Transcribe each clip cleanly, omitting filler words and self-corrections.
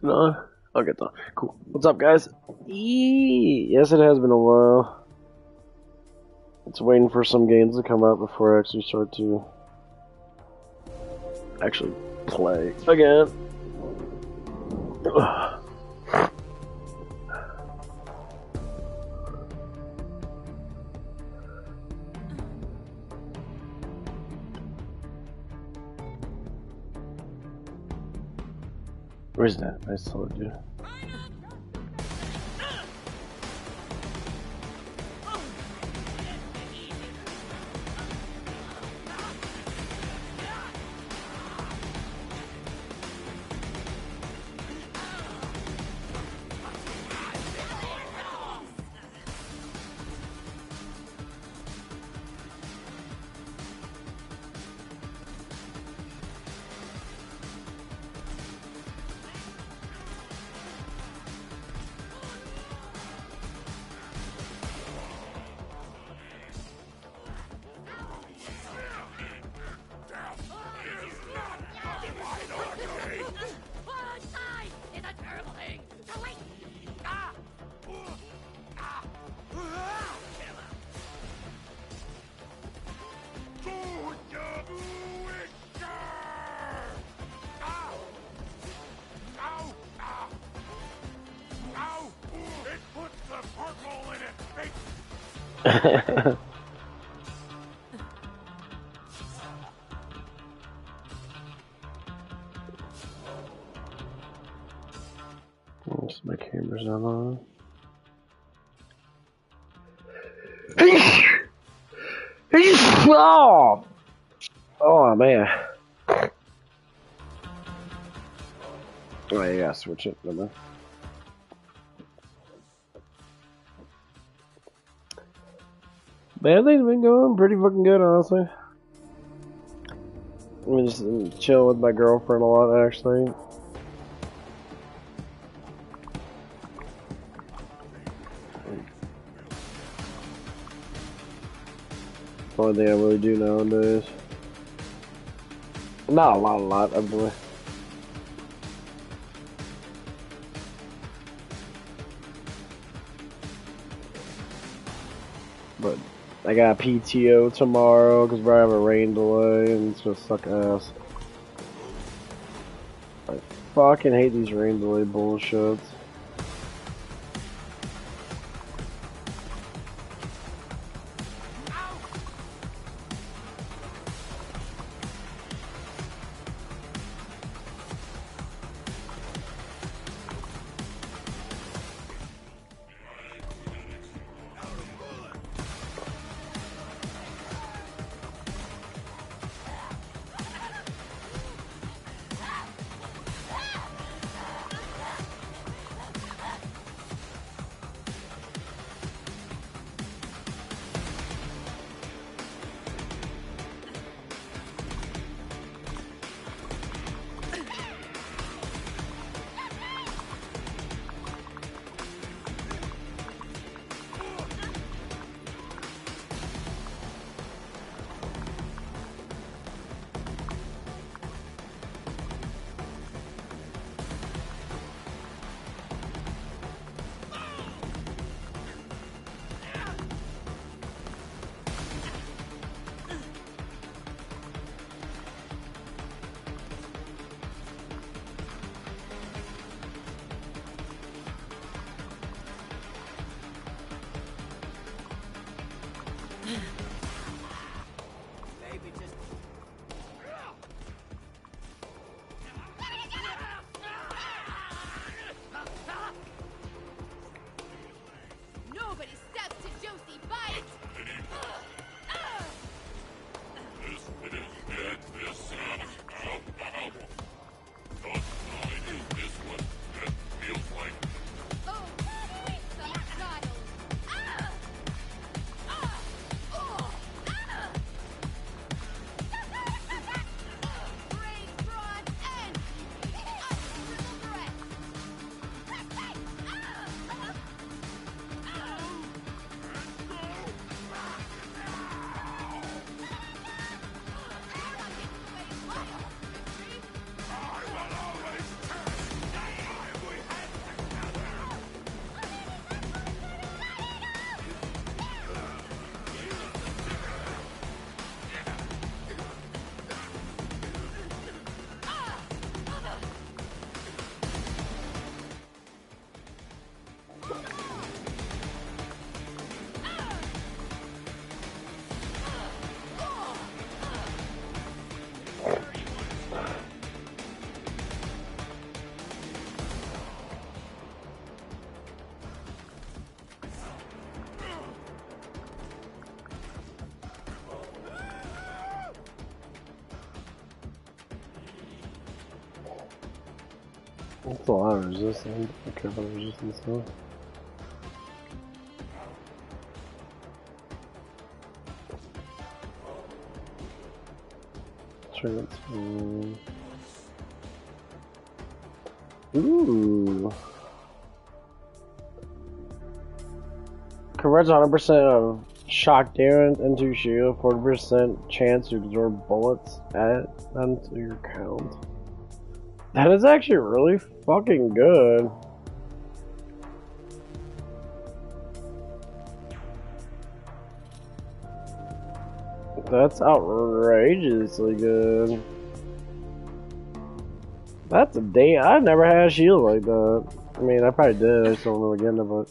No? Okay, though. Cool. What's up, guys? Yes, it has been a while. It's waiting for some games to come out before I actually start to actually play again. Where's that? I saw it, dude. My camera's not on. Oh man. Oh, you gotta switch it. Never mind. But everything's been going pretty fucking good, honestly. I'm just chill with my girlfriend a lot, actually. Only thing I really do nowadays. Not a lot, I believe. But I got PTO tomorrow because we're having a rain delay and it's gonna suck ass. I fucking hate these rain delay bullshits. That's a lot of resistance. I don't care about resistance though. Transform. Ooh. Converts 100% of shock damage into shield, 40% chance to absorb bullets added to your count. That is actually really fucking good. That's outrageously good. That's a damn. I never had a shield like that. I mean, I probably did. I just don't remember getting it, but.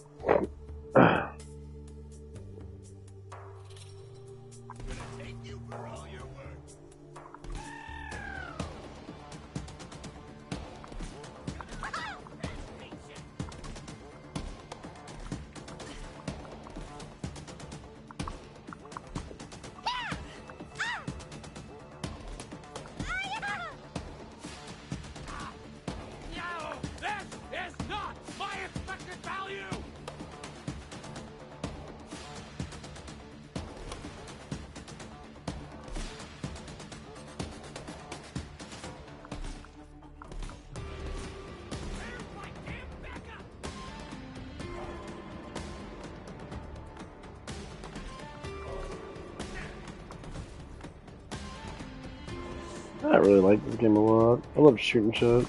I really like this game a lot. I love shooting shit.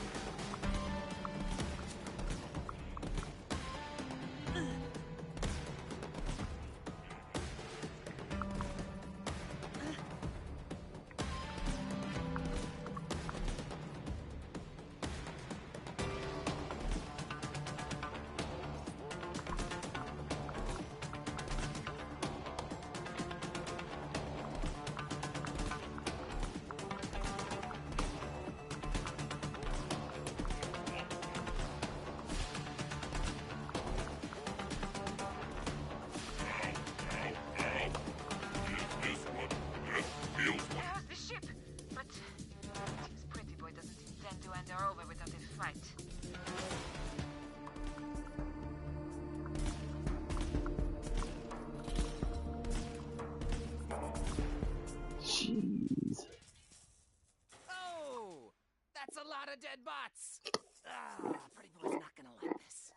Jeez. Oh, that's a lot of dead bots. Pretty boy's not gonna like this.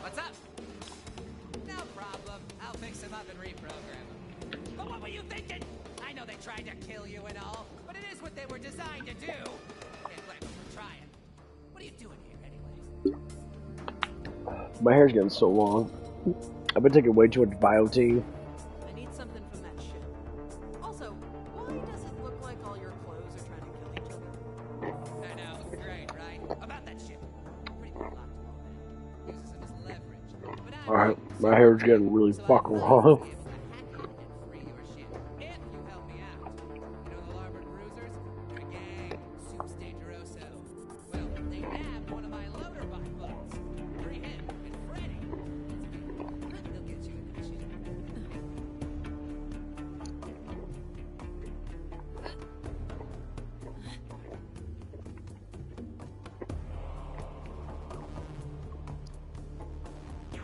What's up? No problem. I'll fix him up and reprogram him. But what were you thinking? I know they tried to kill you and all, but it is what they were designed to do. Can't blame them for trying. What are you doing here, anyways? My hair's getting so long. I've been taking way too much biotin. I need something from that ship. Also, why does it look like all your clothes are trying to kill each other? I know, great, right? About that ship. Pretty boy locked him all in. Uses him as leverage. But Alright, my hair's getting really fucking long. Free your ship if you help me out. You know the larboard cruisers? They're a gang. Soups dangeroso. Well, they nabbed one of my loader bot bugs. Free him and Freddy. They'll get you in that ship.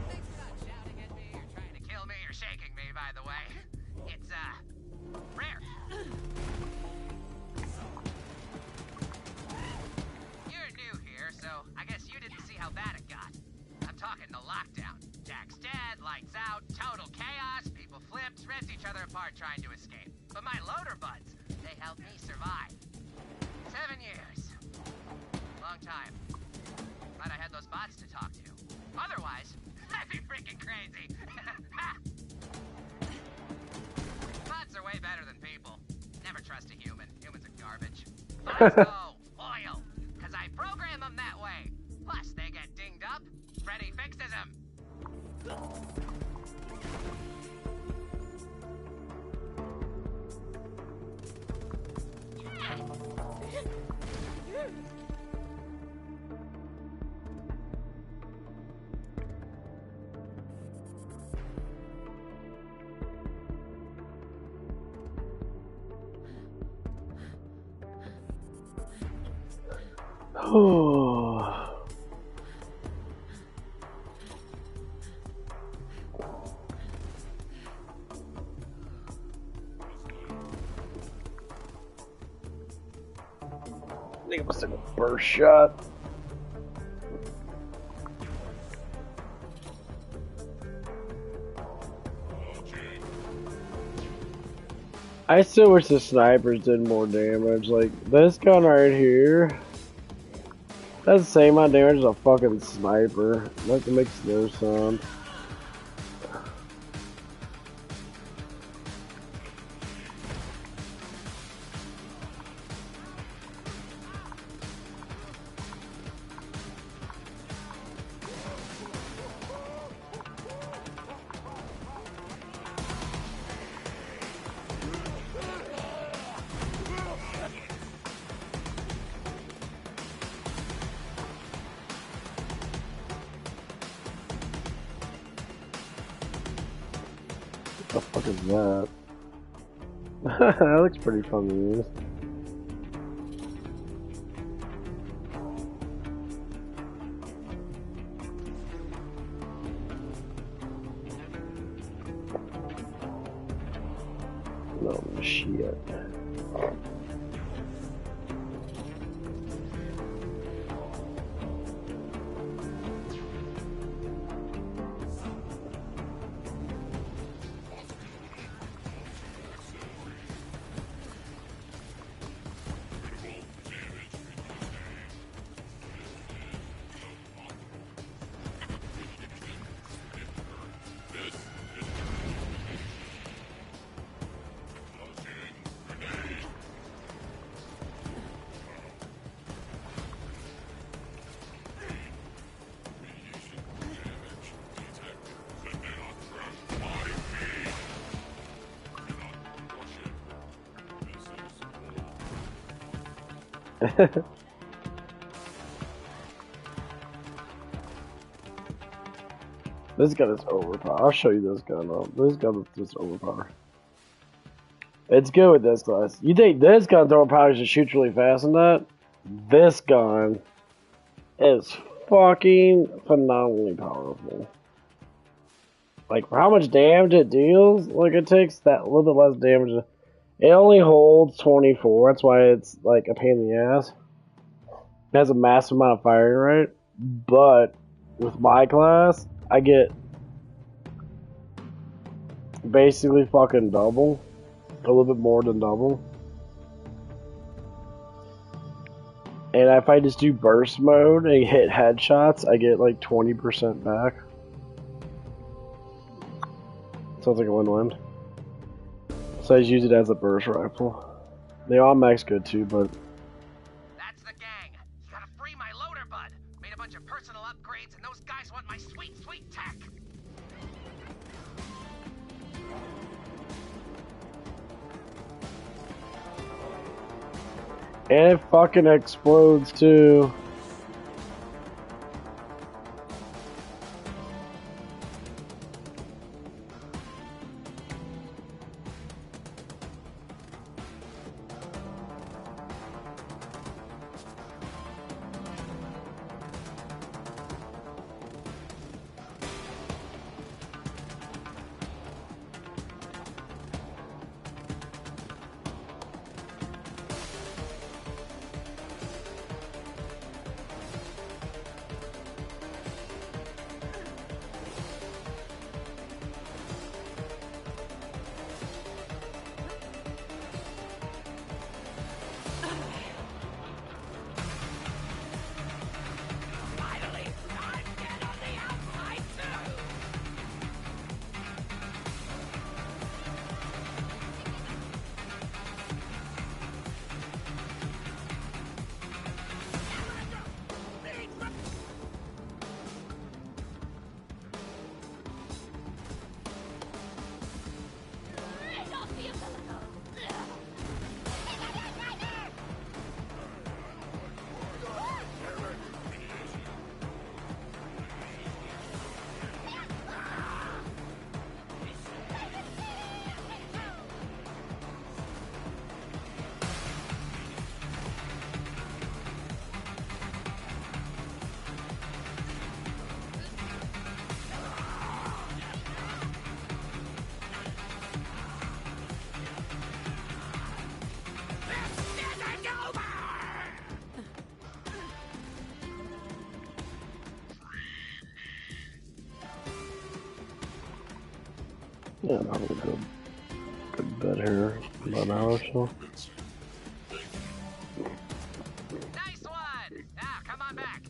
Thanks for not shouting at me or trying to kill me or shaking me, by the way. It's, rare. You're new here, so I guess you didn't see how bad it got. I'm talking the lockdown. Jack's dead, lights out, total chaos, people flipped, ripped each other apart trying to escape. But my loader buds, they helped me survive. 7 years. Long time. Glad I had those bots to talk to. Otherwise, I'd be freaking crazy. Bots are way better than people. Never trust a human. Humans are garbage. Bots go loyal, because I program them that way. Plus, they get dinged up. Freddy fixes them. Oh. I think it was like a burst shot. I still wish the snipers did more damage. Like, this gun right here, that's the same amount of damage as a fucking sniper. Like, it makes no sense. What the fuck is that? That looks pretty fun to use. No shit. This gun is overpowered. I'll show you this gun up. This gun is just overpowered. It's good with this class. You think this gun's overpowered to shoot really fast in that? This gun is fucking phenomenally powerful. Like, for how much damage it deals, like, it takes that little bit less damage. It only holds 24, that's why it's, like, a pain in the ass. It has a massive amount of firing rate, but with my class, I get basically fucking double. A little bit more than double. And if I just do burst mode and hit headshots, I get like 20% back. Sounds like a win-win. So I just use it as a burst rifle. They all max good too, but... That's the gang. You gotta free my loader bud. Made a bunch of personal upgrades and those guys want my sweet, sweet tech. And it fucking explodes too. Yeah, probably good bit here. About an hour or so. Nice one! Now, come on back.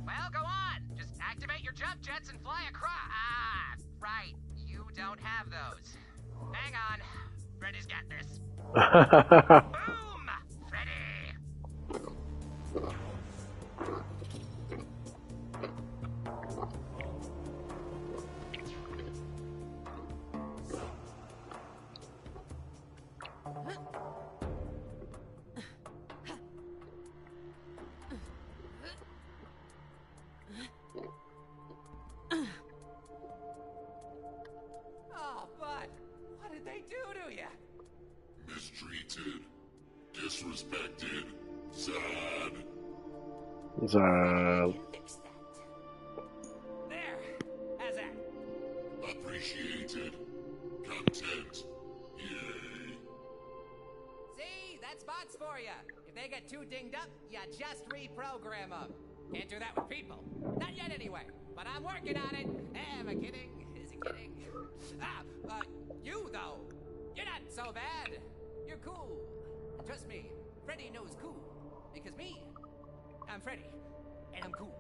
Well, go on. Just activate your jump jets and fly across. Ah, right. You don't have those. Hang on. Freddy's got this. Boom! Freddy! Oh, bud. What did they do to you? Mistreated, disrespected, sad. Fix that. There. How's that? Appreciated, content, yay. See? That's bots for you. If they get too dinged up, you just reprogram them. Can't do that with people. Not yet, anyway. But I'm working on it. Am I kidding? Is he kidding? You, though. You're not so bad. You're cool. And trust me, Freddy knows cool. Because me, I'm Freddy. And I'm cool.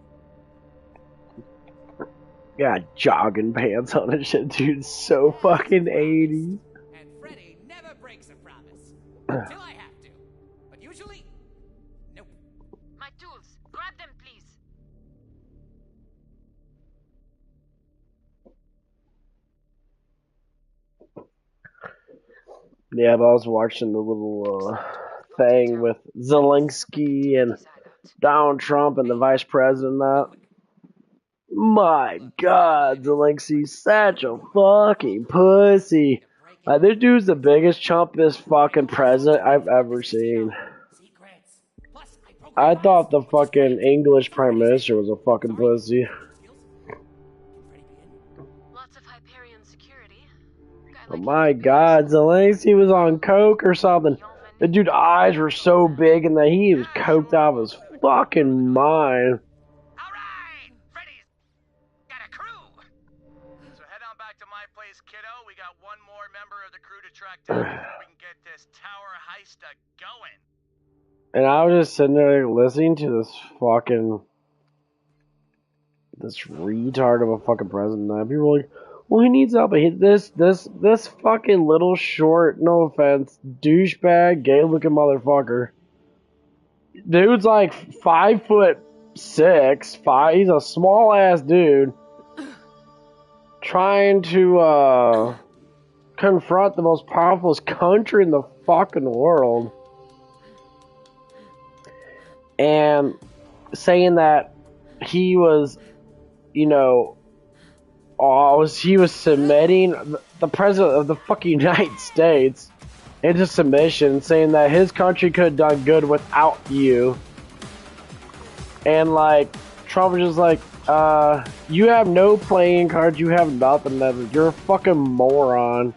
Got jogging pants on and shit, dude. So fucking 80s. And Freddy never breaks a promise. Until I have to. But usually, nope. My tools. Grab them, please. Yeah, but I was watching the little thing with Zelensky and Donald Trump and the vice president. My God, Zelensky's such a fucking pussy. This dude's the biggest chumpest fucking president I've ever seen. Secrets. Plus, I thought the fucking English prime minister was a fucking pussy. Lots of Hyperion security. Oh my God, Zelensky was on coke or something. The dude's eyes were so big and that he was coked out of his fucking mind. Alright! Freddy's got a crew! So head on back to my place, kiddo. We got one more member of the crew to track down before we can get this tower heist going. And I was just sitting there listening to this retard of a fucking president. And people were like, well, he needs help. This fucking little short, no offense, douchebag, gay-looking motherfucker. Dude's like 5'6", he's a small ass dude, trying to confront the most powerful country in the fucking world, and saying that he was, he was submitting the president of the fucking United States into submission, saying that his country could have done good without you. And like, Trump was just like, you have no playing cards, you have nothing, you're a fucking moron.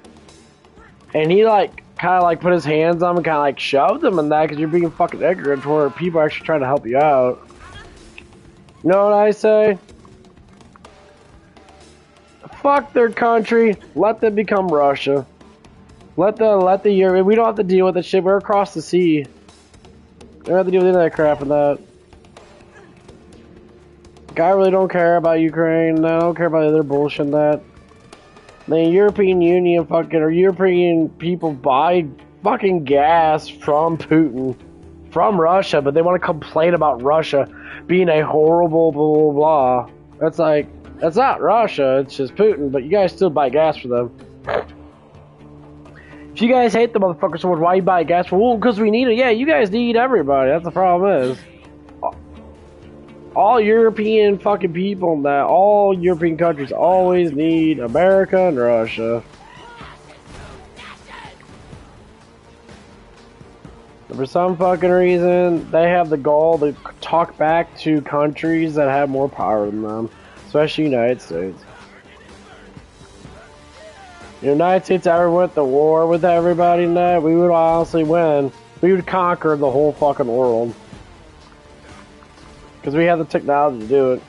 And he like, kind of like put his hands on him and kind of like shoved him in that because you're being fucking ignorant where people are actually trying to help you out. You know what I say? Fuck their country, let them become Russia. Let the Europe, we don't have to deal with that shit, we're across the sea. We don't have to deal with any of that crap and that. I really don't care about Ukraine, I don't care about other bullshit and that. The European Union or European people buy fucking gas from Putin, from Russia, but they want to complain about Russia being a horrible blah blah blah. That's like, that's not Russia, it's just Putin, but you guys still buy gas for them. If you guys hate the motherfucker so much, why you buy gas for? Well, because we need it. Yeah, you guys need everybody. That's the problem is. All European fucking people and that, all European countries always need America and Russia. And for some fucking reason, they have the goal to talk back to countries that have more power than them, especially the United States. The United States ever went to war with everybody and that, we would honestly win. We would conquer the whole fucking world. Because we have the technology to do it.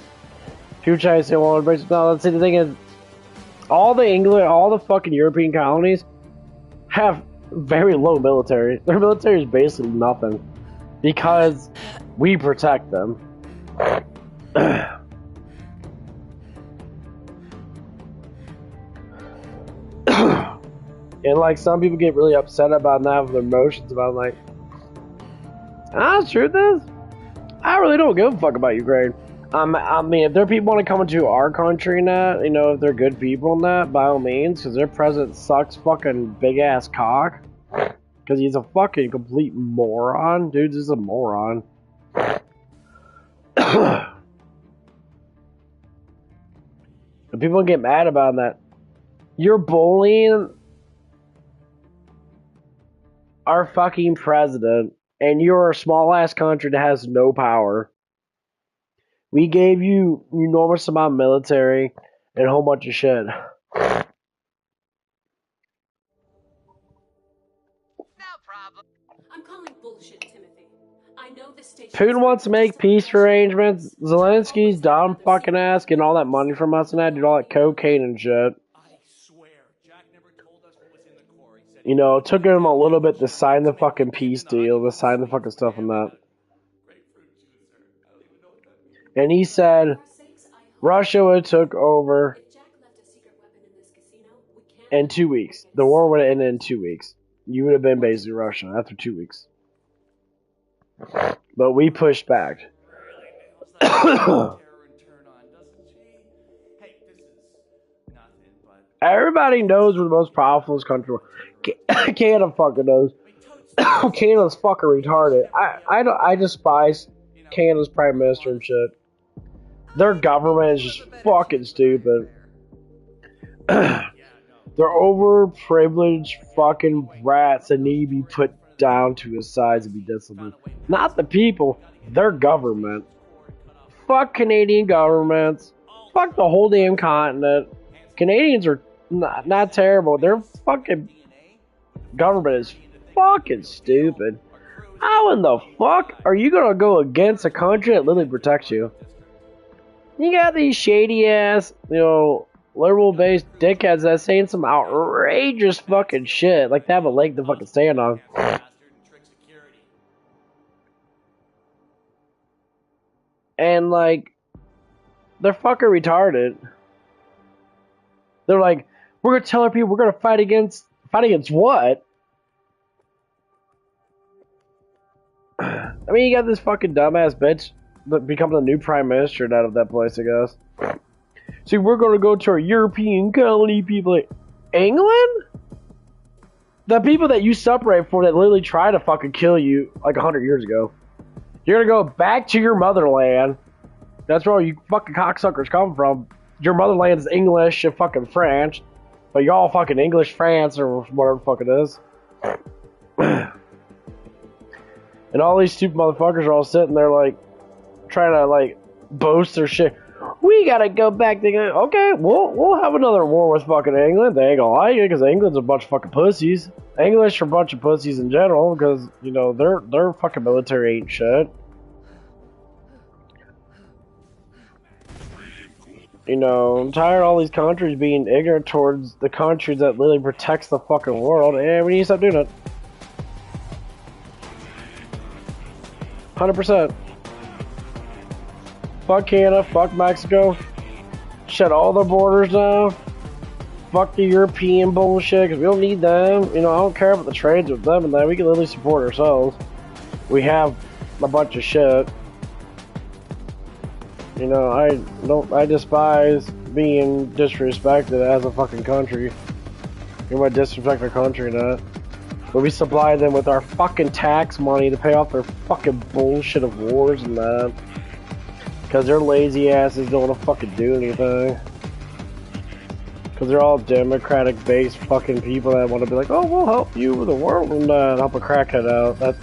People try to say, well, no, let's see, the thing is, all the fucking European colonies have very low military. Their military is basically nothing. Because we protect them. And like some people get really upset about not having their emotions about like, the truth is, I really don't give a fuck about Ukraine. I mean, if there are people want to come into our country and that, you know, if they're good people and that, by all means, because their president sucks fucking big ass cock. Because he's a fucking complete moron. Dude, just a moron. And people get mad about that. You're bullying our fucking president, and you're a small ass country that has no power. We gave you enormous amount of military and a whole bunch of shit. No problem. I'm calling bullshit, Timothy. I know the station. Putin wants to make peace arrangements. Zelensky's dumb fucking ass getting all that money from us and that, did all that cocaine and shit. You know, it took him a little bit to sign the fucking peace deal, to sign the fucking stuff and that. And he said Russia would have took over in 2 weeks. The war would have ended in 2 weeks. You would have been basically Russia after 2 weeks. But we pushed back. Everybody knows we're the most powerful country. Canada fucking knows. Canada's fucking retarded. I despise Canada's prime minister and shit. Their government is just fucking stupid. They're overprivileged fucking rats that need to be put down to his size and be disciplined. Not the people, their government. Fuck Canadian governments. Fuck the whole damn continent. Canadians are not terrible. Their fucking government is fucking stupid. How in the fuck are you gonna go against a country that literally protects you? You got these shady ass, you know, liberal based dickheads that saying some outrageous fucking shit. Like they have a leg to fucking stand on. And like, they're fucking retarded. They're like, we're gonna tell our people we're gonna fight against what? I mean, you got this fucking dumbass bitch becoming the new prime minister out of that place, I guess. See, we're gonna go to our European colony people. Like, England? The people that you separate from that literally try to fucking kill you like 100 years ago. You're gonna go back to your motherland. That's where all you fucking cocksuckers come from. Your motherland is English and fucking French. But y'all fucking English France or whatever the fuck it is. And all these stupid motherfuckers are all sitting there like trying to like boast their shit. We gotta go back to okay, we'll have another war with fucking England. They ain't gonna like it because England's a bunch of fucking pussies. English are a bunch of pussies in general because, you know, their fucking military ain't shit. You know, I'm tired of all these countries being ignorant towards the countries that literally protects the fucking world, and we need to stop doing it. 100%. Fuck Canada, fuck Mexico. Shut all their borders down. Fuck the European bullshit, because we don't need them. You know, I don't care about the trades with them and that. We can literally support ourselves. We have a bunch of shit. You know, I despise being disrespected as a fucking country. You might disrespect our country and that. But we supply them with our fucking tax money to pay off their fucking bullshit of wars and that. Because their lazy asses don't want to fucking do anything. Because they're all democratic-based fucking people that want to be like, oh, we'll help you with the world and help a crackhead out.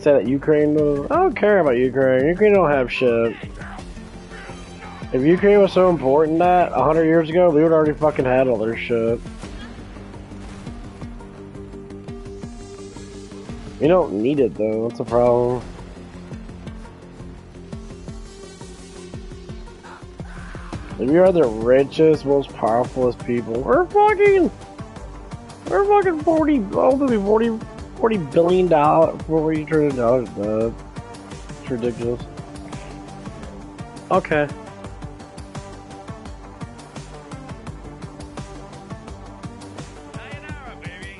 Say that Ukraine, I don't care about Ukraine. Ukraine don't have shit. If Ukraine was so important that 100 years ago, we would already fucking had all their shit. We don't need it though, that's a problem. If we are the richest, most powerful people, we're fucking 40 billion dollars, $40 trillion. It's ridiculous. Okay.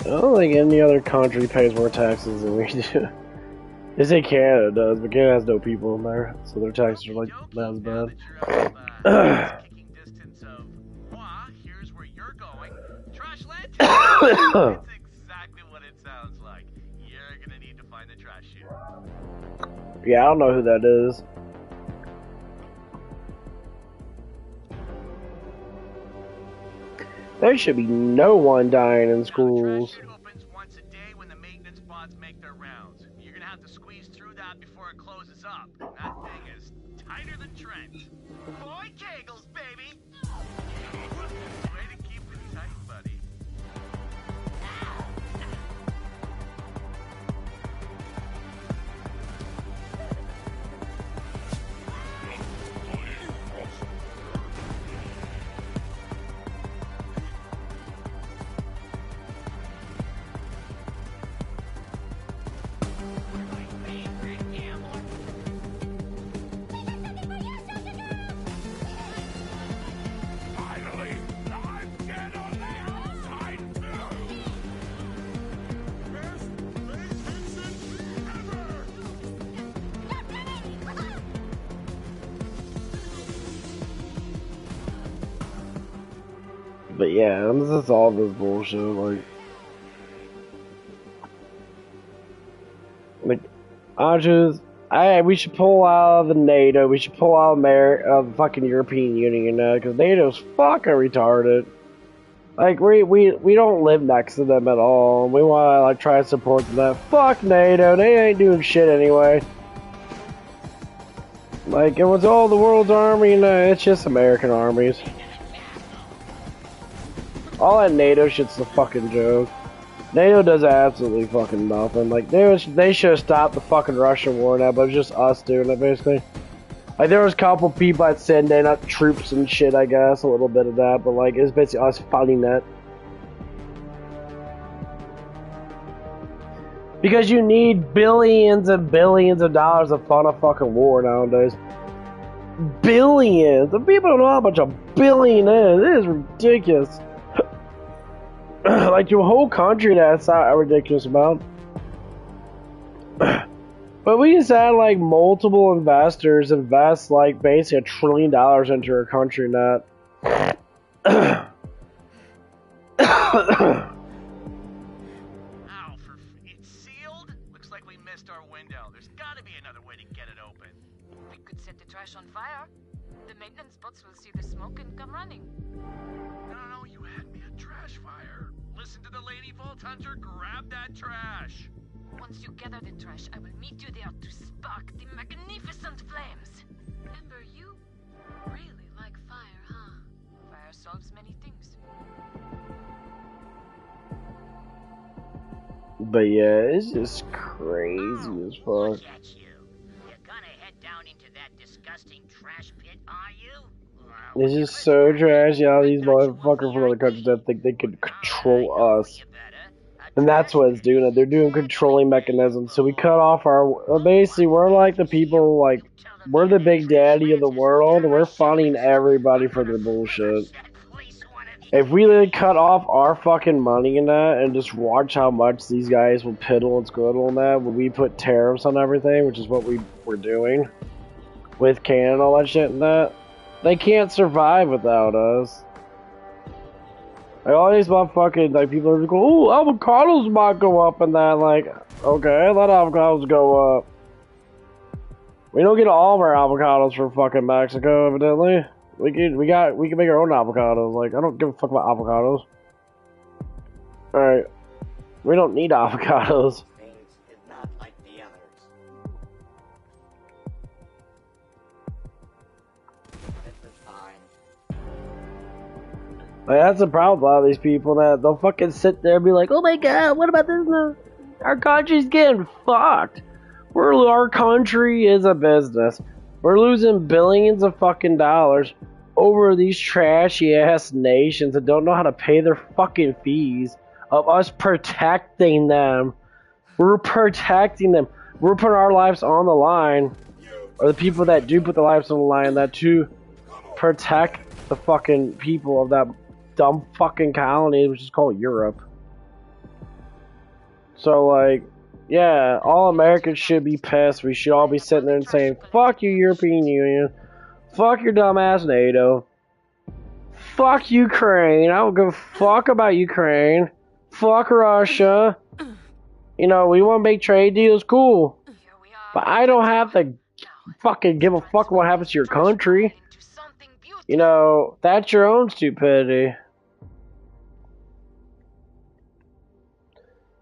I don't think any other country pays more taxes than we do. They say Canada does, but Canada has no people in there, so their taxes are like not as bad. Kicking distance of, here's where you're going. Trash land. It's exactly what it sounds like. You're gonna need to find the trash chute. Yeah, I don't know who that is. There should be no one dying in schools. The trash chute opens once a day when the maintenance bots make their rounds. You're gonna have to squeeze through that before it closes up. That thing is tighter than Trent. Boy Kegels, baby! Way to keep it tight, buddy. Finally, I'm dead on the outside too. Best vacation ever. But yeah, this is all this bullshit. We should pull out of the NATO. We should pull out of the fucking European Union now, because NATO's fucking retarded. Like we don't live next to them at all. We want to like try to support them. Fuck NATO. They ain't doing shit anyway. Like it was all the world's army, and it's just American armies. All that NATO shit's a fucking joke. NATO does absolutely fucking nothing. Like they should have stopped the fucking Russian war now, but it's just us doing it basically. Like there was a couple people that send in troops and shit, I guess, a little bit of that, but like it's basically us fighting that. Because you need billions and billions of dollars to fund a fucking war nowadays. Billions! And people don't know how much a billion is. It is ridiculous. Like, to a whole country that's not a ridiculous amount. But we just had, like, multiple investors invest, like, basically $1 trillion into our country net. It's sealed? Looks like we missed our window. There's gotta be another way to get it open. We could set the trash on fire. The maintenance bots will see the smoke and come running. No, you had me at trash fire. Listen to the Lady Vault Hunter, grab that trash. Once you gather the trash, I will meet you there to spark the magnificent flames. Ember, you really like fire, huh? Fire solves many things. But yeah, it's just crazy as fuck. Look at you. You're gonna head down into that disgusting trash pit, are you? It's just so trashy how these motherfuckers from other countries that think they can control us. And that's what it's doing. They're doing controlling mechanisms. So we cut off our... Basically, we're like the people, like... We're the big daddy of the world, and we're funding everybody for their bullshit. If we really cut off our fucking money in that, and just watch how much these guys will piddle and squiddle in that, when we put tariffs on everything, which is what we're doing, with Canada and all that shit and that, they can't survive without us. Like, all these motherfucking, like, people are just going, ooh, avocados might go up and that, like, okay, let avocados go up. We don't get all of our avocados from fucking Mexico, evidently. We can make our own avocados. Like, I don't give a fuck about avocados. Alright. We don't need avocados. Things is not like the others. This is Like, that's the problem with a lot of these people, that they'll fucking sit there and be like, oh my god, what about this now? Our country's getting fucked. Our country is a business. We're losing billions of fucking dollars over these trashy ass nations that don't know how to pay their fucking fees of us protecting them. We're protecting them. We're putting our lives on the line, or the people that do put their lives on the line, that to protect the fucking people of that dumb fucking colony, which is called Europe. So, like, yeah, all Americans should be pissed. We should all be sitting there and saying, fuck you, European Union. Fuck your dumbass NATO. Fuck Ukraine. I don't give a fuck about Ukraine. Fuck Russia. You know, we want to make trade deals, cool. But I don't have to fucking give a fuck what happens to your country. You know, that's your own stupidity.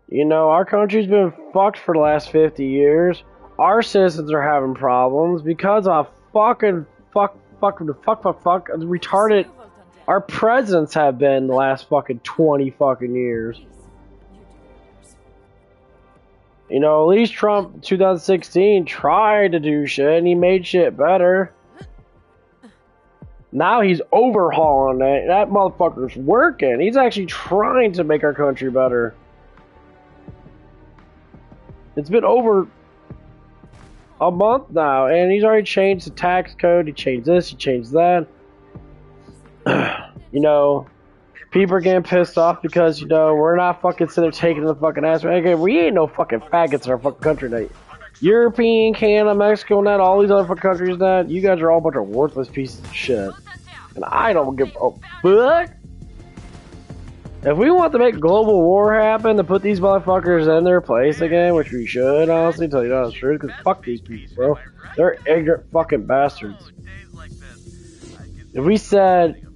You know, our country's been fucked for the last 50 years. Our citizens are having problems because of fucking retarded our presidents have been the last fucking 20 fucking years. You know, at least Trump in 2016 tried to do shit and he made shit better. Now he's overhauling it. That motherfucker's working. He's actually trying to make our country better. It's been over a month now, and he's already changed the tax code. He changed this, he changed that. You know, people are getting pissed off because, you know, we're not fucking sitting there taking the fucking ass. Okay, we ain't no fucking faggots in our fucking country now. European, Canada, Mexico, and that, all these other fucking countries, that, you guys are all a bunch of worthless pieces of shit. And I don't give a fuck. If we want to make global war happen, to put these motherfuckers in their place again, which we should, honestly, tell you the honest truth, because fuck these people, bro. They're ignorant fucking bastards. If we said,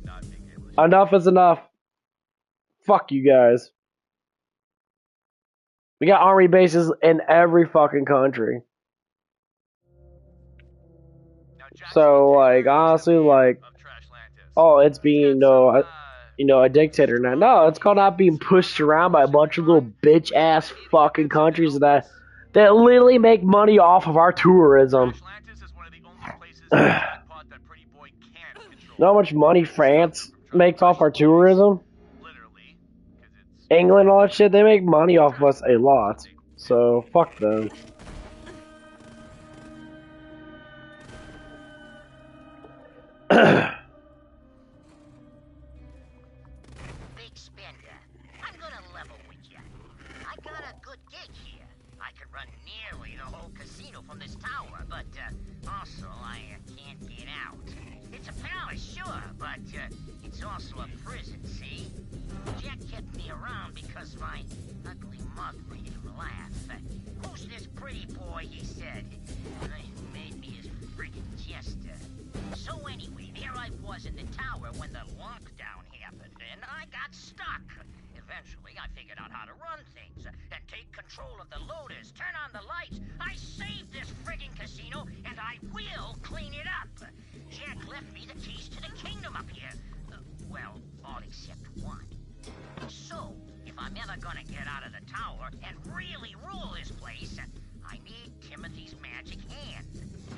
enough is enough, fuck you guys. We got army bases in every fucking country. So, like, honestly, like, oh, it's being, you know, a dictator now. No, it's called not being pushed around by a bunch of little bitch ass fucking countries that literally make money off of our tourism. You know how much money France makes off our tourism? England, all that shit, they make money off of us a lot. So, fuck them. It's also a prison, see? Jack kept me around because my ugly mug made him laugh. Who's this pretty boy, he said. Made me his friggin' jester. So anyway, there I was in the tower when the lockdown happened, and I got stuck. Eventually, I figured out how to run things and take control of the looters, turn on the lights. I saved this friggin' casino, and I will clean it up. Jack left me the keys to the kingdom up here. Well, all except one. So, if I'm ever gonna get out of the tower and really rule this place, I need Timothy's magic hand.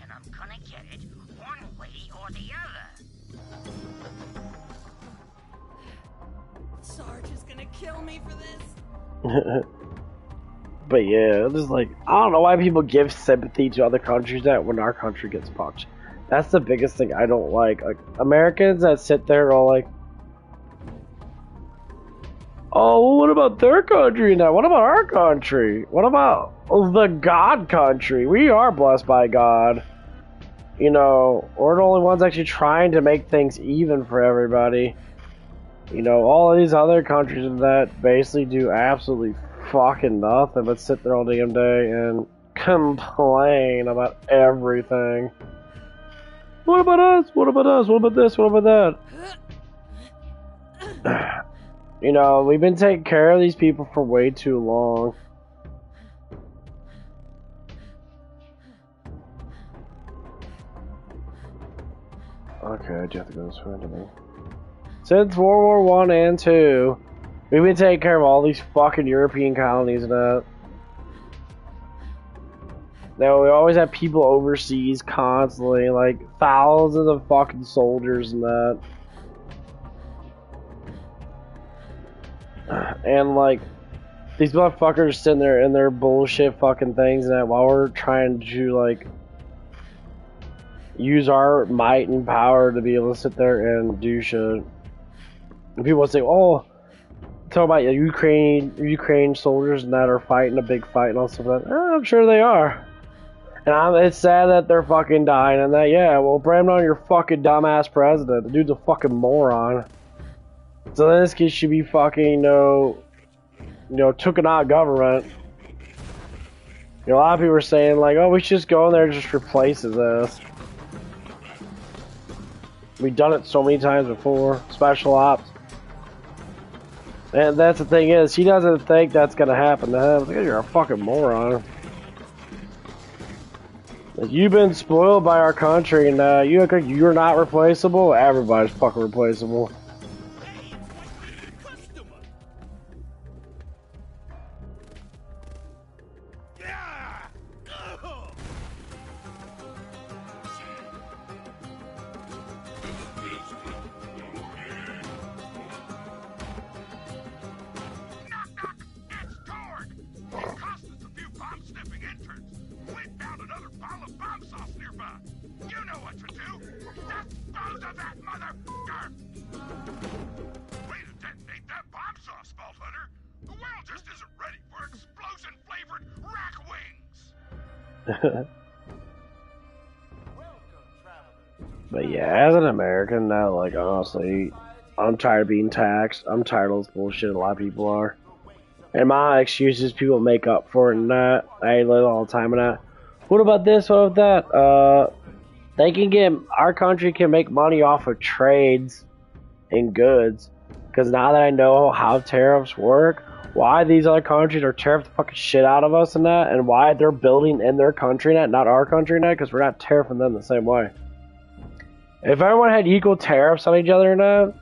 And I'm gonna get it one way or the other. Sarge is gonna kill me for this. But yeah, it's just like, I don't know why people give sympathy to other countries that when our country gets fucked. That's the biggest thing I don't like. Like, Americans that sit there all like, oh, well, what about their country now? What about our country? What about the God country? We are blessed by God. You know, we're the only ones actually trying to make things even for everybody. You know, all of these other countries that basically do absolutely fucking nothing but sit there all damn day and complain about everything. What about us? What about us? What about this? What about that? You know, we've been taking care of these people for way too long. Okay, I do have to go this way, don't I? Since World War One and Two, we've been taking care of all these fucking European colonies and that. Now we always have people overseas constantly, like thousands of fucking soldiers and that. And like these motherfuckers sitting there in their bullshit fucking things and that while we're trying to like use our might and power to be able to sit there and do shit. And people say, "Oh, talk about Ukraine soldiers and that are fighting a big fight and all stuff like that." I'm sure they are. And it's sad that they're fucking dying and that, yeah, well, blame it on your fucking dumbass president. The dude's a fucking moron. So this kid should be fucking, took out government. A lot of people are saying, like, oh, we should just go in there and just replace this. We've done it so many times before. Special ops. And that's the thing is, he doesn't think that's gonna happen to him. Because you're a fucking moron. If you've been spoiled by our country and you look like you're not replaceable, everybody's fucking replaceable. But yeah, as an American now, like, honestly, I'm tired of being taxed. I'm tired of this bullshit a lot of people are. And my excuses people make up for it and that. I live all the time and that. What about this? What about that? They can get, our country can make money off of trades and goods. Because now that I know how tariffs work, why these other countries are tariffing the fucking shit out of us and that, and why they're building in their country and that, not our country and that, because we're not tariffing them the same way. If everyone had equal tariffs on each other and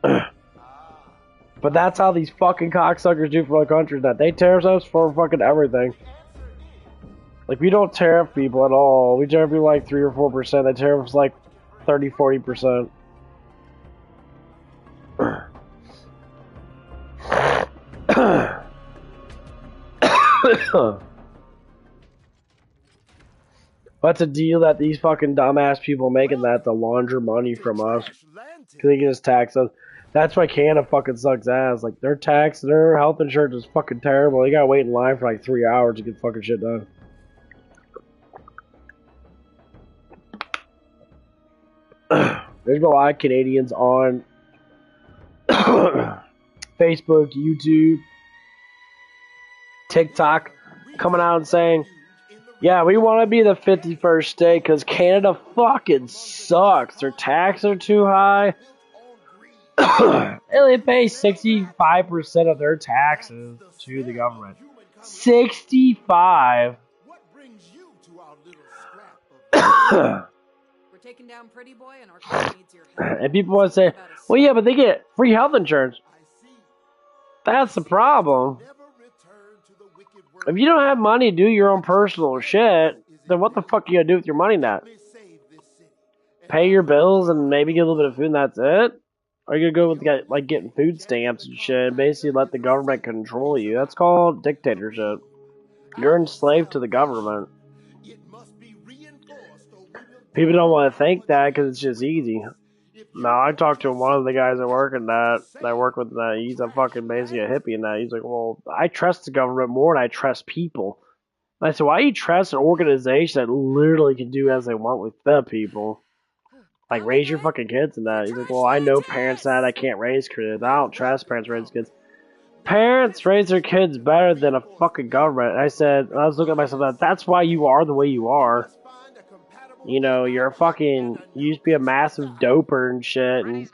that, but that's how these fucking cocksuckers do for other countries, that they tariff us for fucking everything. Like, we don't tariff people at all. We tariff people like 3 or 4%. They tariff us like 30-40%. What's a deal that these fucking dumbass people making that to launder money from us? Because they can just tax us. That's why Canada fucking sucks ass. Like, their tax, their health insurance is fucking terrible. You gotta wait in line for like 3 hours to get fucking shit done. There's been a lot of Canadians on Facebook, YouTube, TikTok coming out and saying, yeah, we want to be the 51st state because Canada fucking sucks. Their taxes are too high. And they pay 65% of their taxes to the government. 65. We're taking down Pretty Boy and our club needs your help. And people want to say, well, yeah, but they get free health insurance. That's the problem. If you don't have money to do your own personal shit, then what the fuck are you gonna do with your money now? Pay your bills and maybe get a little bit of food and that's it? Or are you gonna go with like getting food stamps and shit and basically let the government control you? That's called dictatorship. You're enslaved to the government. People don't want to think that because it's just easy. No, I talked to one of the guys that work in that work with that. He's a fucking basically a hippie in that. He's like, well, I trust the government more than I trust people. And I said, why do you trust an organization that literally can do as they want with the people? Like, raise your fucking kids and that. He's like, well, I know parents that I can't raise kids. I don't trust parents raise kids. Parents raise their kids better than a fucking government. And I said, and I was looking at myself, that's why you are the way you are. You know, you're a fucking, you used to be a massive doper and shit, and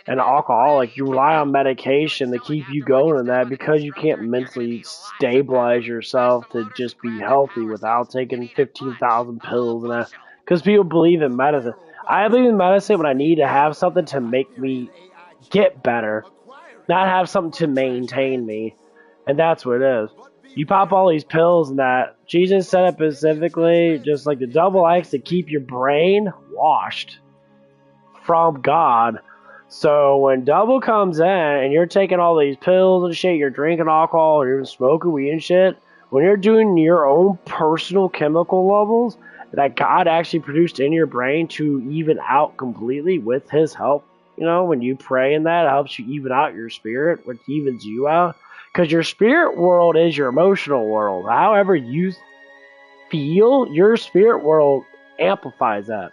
an alcoholic. You rely on medication to keep you going and that because you can't mentally stabilize yourself to just be healthy without taking 15,000 pills and that. Because people believe in medicine. I believe in medicine when I need to have something to make me get better, not have something to maintain me. And that's what it is. You pop all these pills and that. Jesus said it specifically, just like the double X, to keep your brain washed from God. So when double comes in and you're taking all these pills and shit, you're drinking alcohol, or you're smoking weed and shit, when you're doing your own personal chemical levels that God actually produced in your brain to even out completely with His help, you know, when you pray in that, it helps you even out your spirit, which evens you out. Because your spirit world is your emotional world. However you feel, your spirit world amplifies that.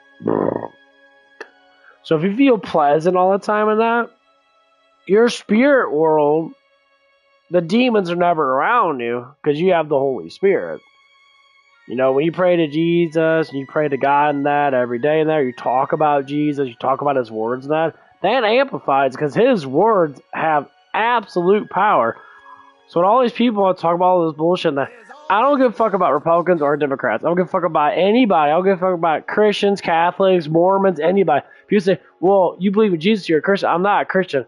So if you feel pleasant all the time in that, your spirit world, the demons are never around you because you have the Holy Spirit. You know, when you pray to Jesus, and you pray to God and that every day and that, you talk about Jesus, you talk about His words and that amplifies because His words have absolute power. So when all these people want to talk about all this bullshit, that I don't give a fuck about Republicans or Democrats. I don't give a fuck about anybody. I don't give a fuck about Christians, Catholics, Mormons, anybody. People say, well, you believe in Jesus, you're a Christian. I'm not a Christian.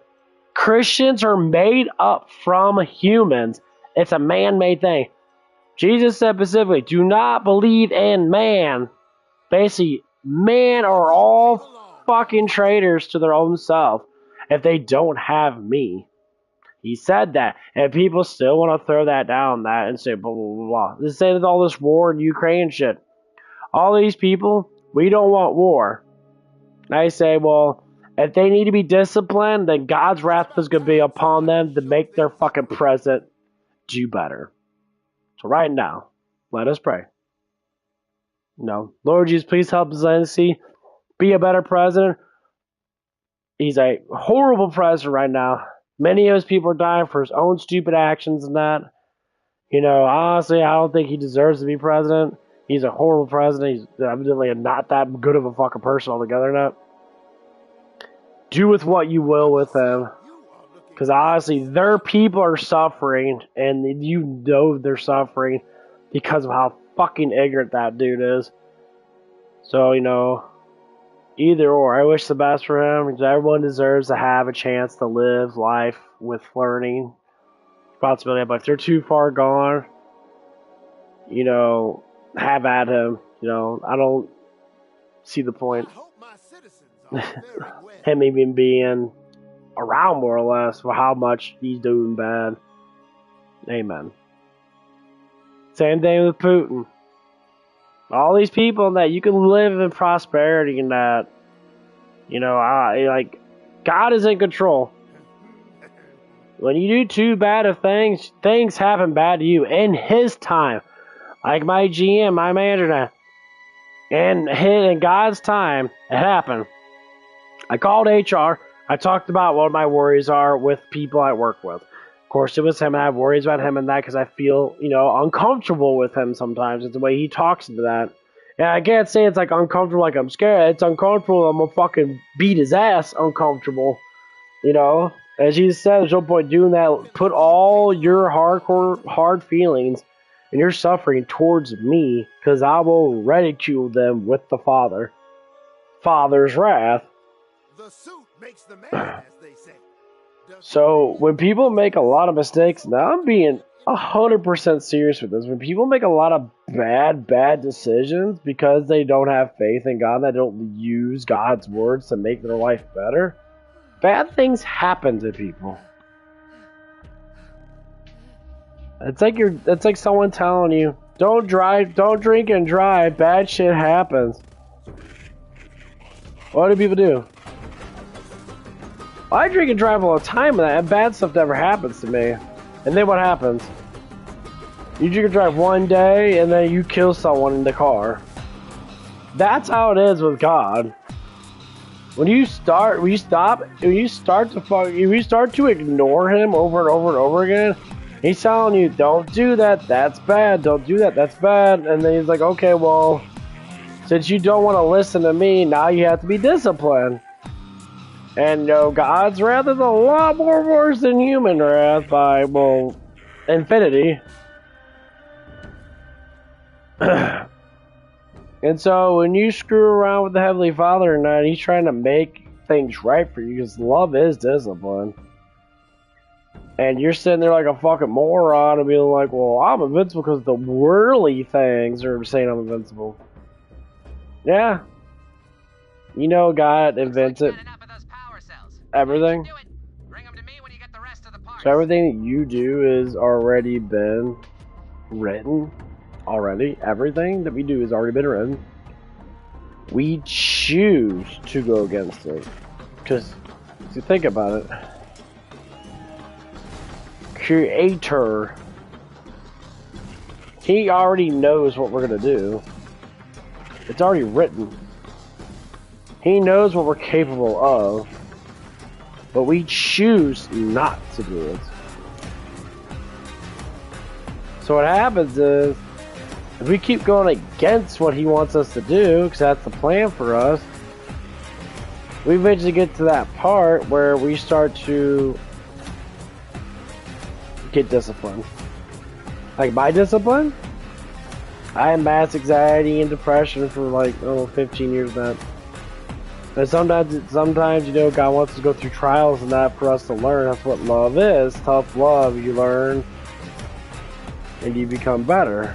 Christians are made up from humans. It's a man-made thing. Jesus said specifically, do not believe in man. Basically, men are all fucking traitors to their own self if they don't have me. He said that, and people still want to throw that down that and say blah blah blah blah. The same with all this war in Ukraine shit. All these people, we don't want war. I say, well, if they need to be disciplined, then God's wrath is going to be upon them to make their fucking president do better. So right now, let us pray. No, Lord Jesus, please help Zelensky be a better president. He's a horrible president right now. Many of his people are dying for his own stupid actions and that. You know, honestly, I don't think he deserves to be president. He's a horrible president. He's evidently not that good of a fucking person altogether now. Do with what you will with him. Because honestly, their people are suffering, and you know they're suffering because of how fucking ignorant that dude is. So, you know, either or. I wish the best for him, because everyone deserves to have a chance to live life with learning, responsibility. But if they're too far gone, you know, have at him. You know, I don't see the point. Him even being around more or less for how much he's doing bad. Amen. Same thing with Putin. All these people that you can live in prosperity and that, you know, like, God is in control. When you do too bad of things, things happen bad to you in His time. Like my GM, my manager now. And in God's time, it happened. I called HR. I talked about what my worries are with people I work with. Of course, it was him, and I have worries about him and that because I feel, you know, uncomfortable with him sometimes. It's the way he talks into that. And I can't say it's like uncomfortable like I'm scared. It's uncomfortable. I'm going to fucking beat his ass uncomfortable. You know? As Jesus said, there's no point doing that. Put all your hard feelings and your suffering towards me, because I will ridicule them with the Father. Father's wrath. The suit makes the man, as they say. So, when people make a lot of mistakes, now I'm being 100% serious with this. When people make a lot of bad decisions because they don't have faith in God, they don't use God's words to make their life better, bad things happen to people. It's like someone telling you, don't drink and drive, bad shit happens. What do people do? I drink and drive all the time, and bad stuff never happens to me. And then what happens? You drink and drive one day, and then you kill someone in the car. That's how it is with God. When you start to ignore Him over and over and over again, He's telling you, don't do that, that's bad, don't do that, that's bad. And then He's like, okay, well, since you don't want to listen to me, now you have to be disciplined. And, you know, God's wrath is a lot more worse than human wrath by, well, infinity. And so when you screw around with the Heavenly Father and that, he's trying to make things right for you because love is discipline. And you're sitting there like a fucking moron and being like, well, I'm invincible because the worldly things are saying I'm invincible. Yeah. You know God invented everything. So everything that you do has already been written. Already. Everything that we do has already been written. We choose to go against it. Because, if you think about it, Creator, he already knows what we're going to do. It's already written. He knows what we're capable of. But we choose not to do it. So what happens is, if we keep going against what he wants us to do, because that's the plan for us, we eventually get to that part where we start to get disciplined. Like my discipline? I had mass anxiety and depression for like 15 years now. And sometimes, you know, God wants us to go through trials and that for us to learn. That's what love is. Tough love. You learn and you become better.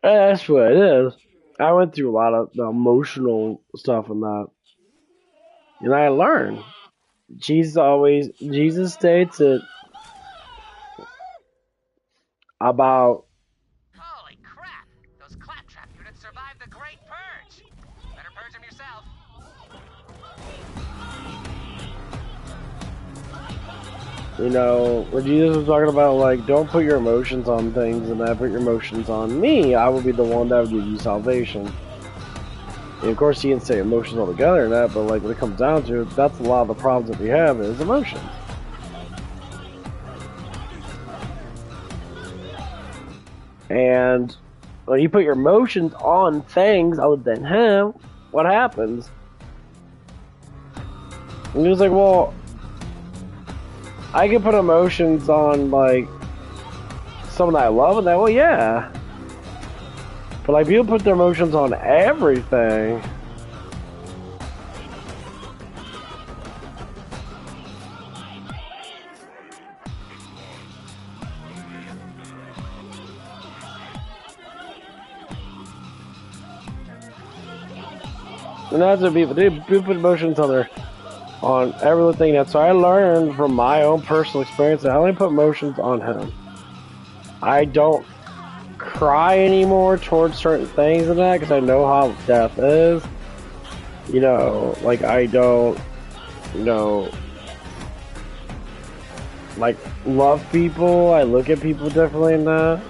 That's what it is. I went through a lot of the emotional stuff and that. And I learned. Jesus states it about... Holy crap! Those claptrap units survived the Great Purge! Better purge them yourself. You know, when Jesus was talking about, like, don't put your emotions on things and I put your emotions on me, I will be the one that will give you salvation. And of course, he didn't say emotions altogether and that, but, like, when it comes down to it, that's a lot of the problems that we have is emotions. And when you put your emotions on things other than him, what happens? And he was like, well, I can put emotions on, like, someone that I love and that, well, yeah. But, like, people put their emotions on everything. And that's what people do. People put emotions on everything. That's what I learned from my own personal experience. I only put emotions on him. I don't cry anymore towards certain things and that because I know how death is. You know, like I don't, you know, like love people. I look at people differently in that.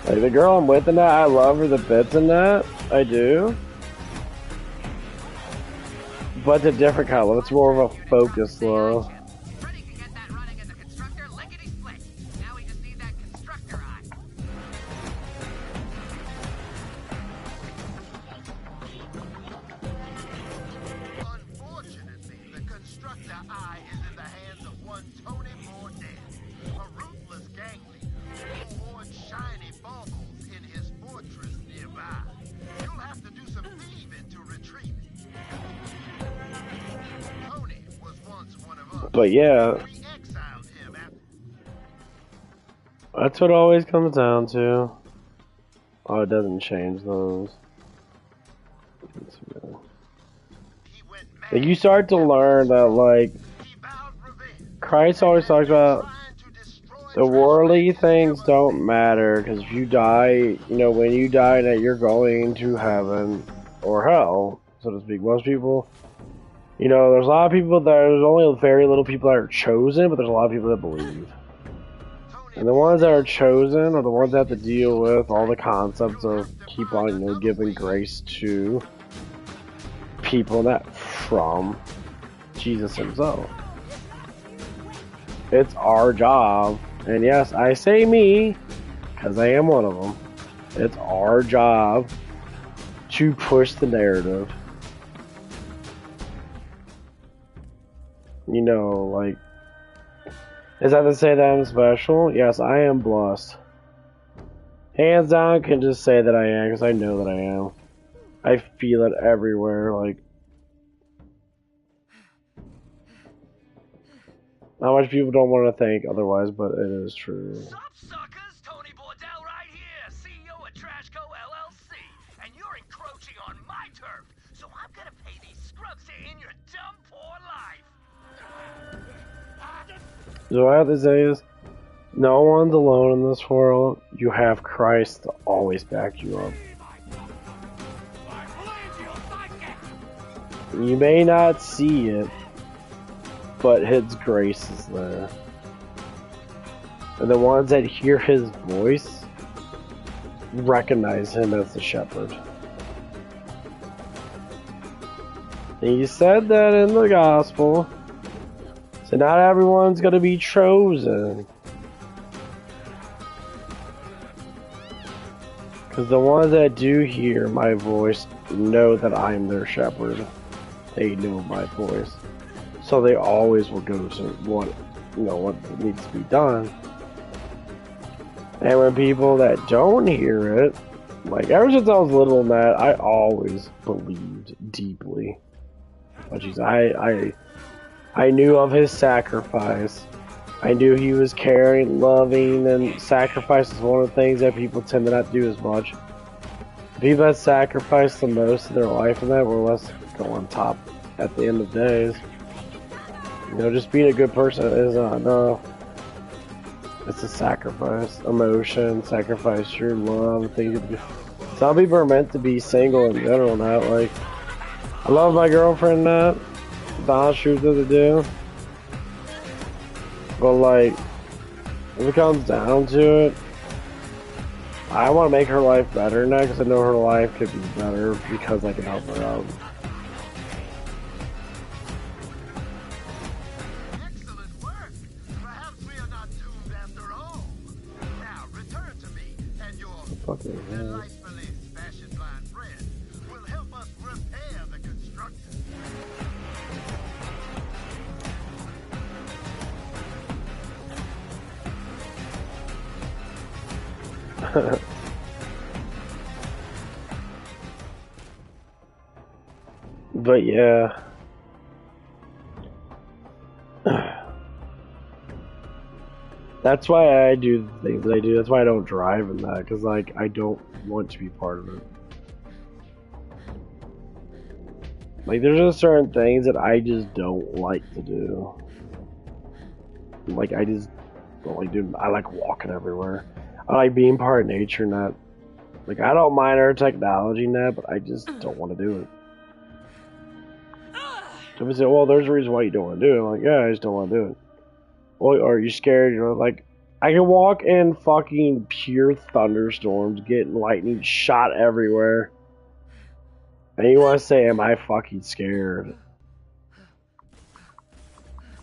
Like the girl I'm with in that, I love her the bits in that. I do. But it's a different kind of love. It's more of a focused love. Freddy can get that running as a constructor lickety-split. Now we just need that constructor eye. Unfortunately, the constructor eye is in the hands of one Tony Bourdain, a ruthless gang leader who hoards shiny baubles in his fortress nearby. You'll have to do some thieving to retrieve it. Tony was once one of us. But yeah, We exiled him after. that's what it always comes down to. Oh, it doesn't change those. He went mad. Like you start to learn that, like, He vowed revenge. Christ always talks about Trying to destroy the worldly things don't matter, because if you die, you know, when you die, that you're going to heaven or hell, so to speak. Most people, you know, there's a lot of people that, there's only very little people that are chosen, but there's a lot of people that believe. And the ones that are chosen are the ones that have to deal with all the concepts of keep on, you know, giving grace to people that from Jesus himself. It's our job And yes, I say me, because I am one of them. It's our job to push the narrative. You know, like, is that to say that I'm special? Yes, I am blessed. Hands down, can just say that I am, because I know that I am. I feel it everywhere, like, not much people don't want to think otherwise, but it is true. Sup, suckers? Tony Bordell right here, CEO of Trashco LLC, and you're encroaching on my turf, so I'm gonna pay these scrubs to end your dumb, poor life. So what I have to say is, no one's alone in this world. You have Christ to always back you up. You may not see it, but His grace is there. And the ones that hear His voice recognize Him as the shepherd. And He said that in the gospel. So not everyone's going to be chosen. Because the ones that do hear my voice know that I'm their shepherd. They know my voice. So they always will go to what needs to be done. And when people that don't hear it, like ever since I was little in that, I always believed deeply. But Jesus, I knew of His sacrifice. I knew He was caring, loving, and sacrifice is one of the things that people tend to not do as much. The people that sacrifice the most of their life in that will less go on top at the end of days. You know, just being a good person is not enough. It's a sacrifice, emotion, sacrifice your love, things. Some people are meant to be single in general, not like, I love my girlfriend, not the honest truth of the do. But like, if it comes down to it, I want to make her life better now because I know her life could be better because I can help her out. Excellent work. Perhaps we are not doomed after all. Now return to me, and your Fucking hell. delightfully fashion-blind friend will help us repair the constructor. But yeah. That's why I do the things that I do. That's why I don't drive in that, because like I don't want to be part of it. Like there's just certain things that I just don't like to do. Like I just don't like doing. I like walking everywhere. I like being part of nature, and that. Like I don't mind our technology and that, but I just don't want to do it. People say, well, there's a reason why you don't want to do it. I'm like, yeah, I just don't want to do it. Well, are you scared? You know, like, I can walk in fucking pure thunderstorms, getting lightning shot everywhere. And you want to say, am I fucking scared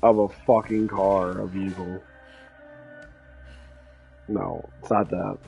of a fucking car, a vehicle? No, it's not that.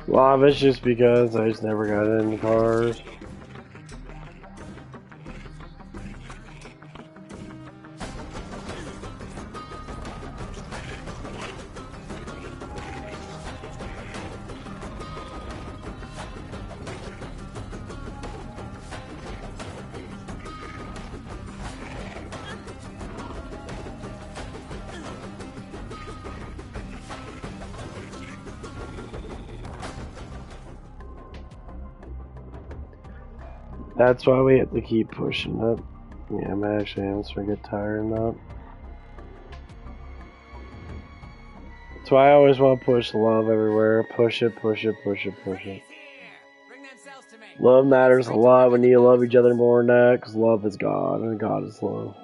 A lot of it's just because I just never got into cars. That's why we have to keep pushing it. Yeah, I'm starting to get tired of that. That's why I always want to push love everywhere. Push it, push it, push it, push it. Bring them cells to me. Love matters a lot. We need to love each other more than that, because love is God, and God is love.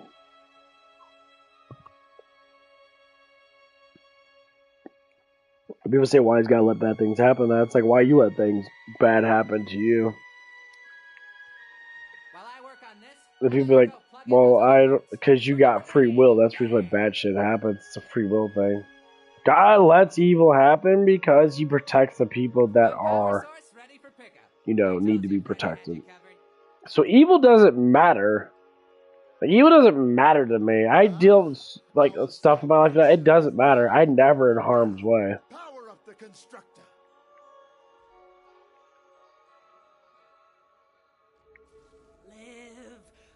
People say, why he's got to let bad things happen? That's like, why you let things bad happen to you? While I work on this, The people be like, well, because you got free will. That's the reason why bad shit happens. It's a free will thing. God lets evil happen because he protects the people that are, you know, need to be protected. So evil doesn't matter. Like, evil doesn't matter to me. I deal with like stuff in my life that it doesn't matter. I'm never in harm's way. Power up the constructor.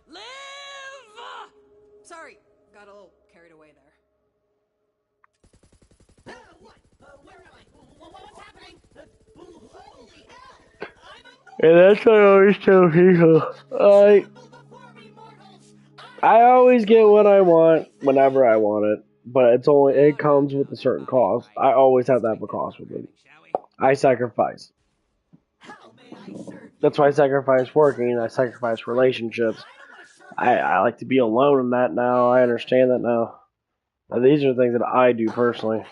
Live! Sorry, got a little carried away there. What? Where am I? What's happening? Holy hell! And that's what I always tell people. I always get what I want whenever I want it, but it comes with a certain cost. I always have to have a cost with it. I sacrifice. That's why I sacrifice working. I sacrifice relationships. I like to be alone in that now. I understand that now. Now, these are things that I do personally.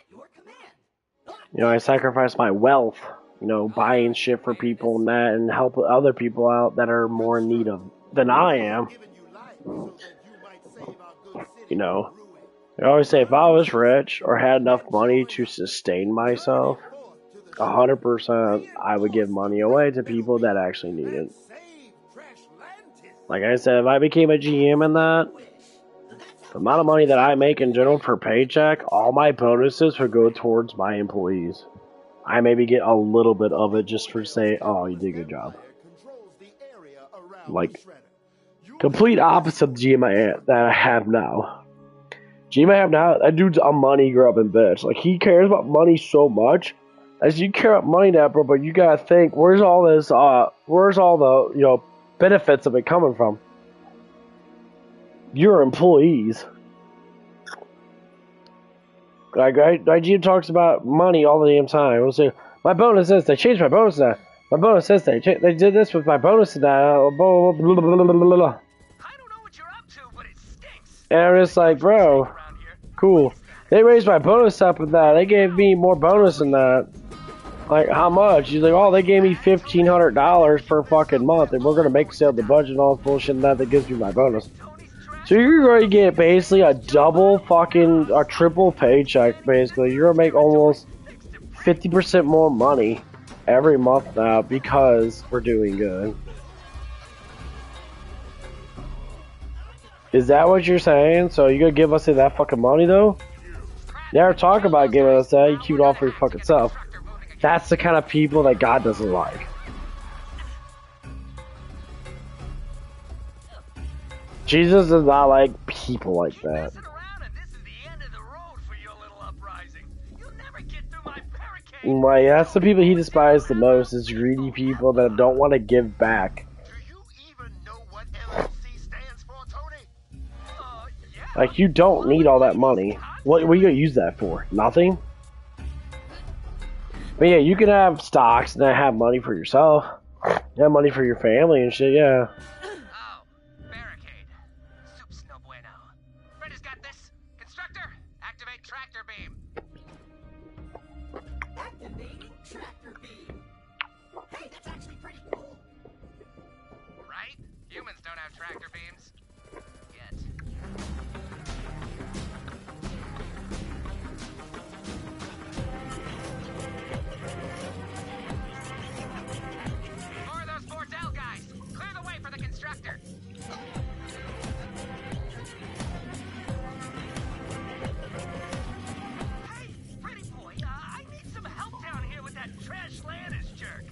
You know, I sacrifice my wealth. You know, buying shit for people and that, and help other people out that are more in need of than I am. You know, I always say if I was rich or had enough money to sustain myself, 100% I would give money away to people that actually need it. Like I said, if I became a GM in that, the amount of money that I make in general per paycheck, all my bonuses would go towards my employees. I maybe get a little bit of it just for say, oh, you did a good job. Like, complete opposite of the GM that I have now. GM I have now, that dude's a money grubbing bitch. Like, he cares about money so much. As you care about money now, bro, but you gotta think, where's all the, you know, benefits of it coming from? Your employees. Like, GM talks about money all the damn time. We'll say, my bonus is, they changed my bonus now. My bonus is, they did this with my bonus now. Blah, blah, blah, blah, blah, blah. I don't know what you're up to, but it stinks. And I'm just like, bro, cool. They raised my bonus up with that. They gave me more bonus than that. Like, how much? He's like, oh, they gave me $1,500 per fucking month, and we're gonna make sale the budget and all this bullshit and that gives me my bonus. So you're going to get basically a triple paycheck, basically. You're going to make almost 50% more money every month now because we're doing good. Is that what you're saying? So you going to give us that fucking money, though? Never talk about giving us that. You keep it all for your fucking self. That's the kind of people that God doesn't like. Jesus does not like people like that. Why, that's the people he despises the most, is greedy people that don't want to give back. Do you even know what LLC stands for, Tony? Like, you don't need all that money. What are you going to use that for? Nothing? But yeah, you can have stocks and then have money for yourself. You have money for your family and shit, yeah. Activating tractor beam. Hey, that's actually pretty cool. Right? Humans don't have tractor beams. Yet. More of those Bordel guys. Clear the way for the constructor. Hey, pretty boy, I need some help down here with that trash Landis jerk.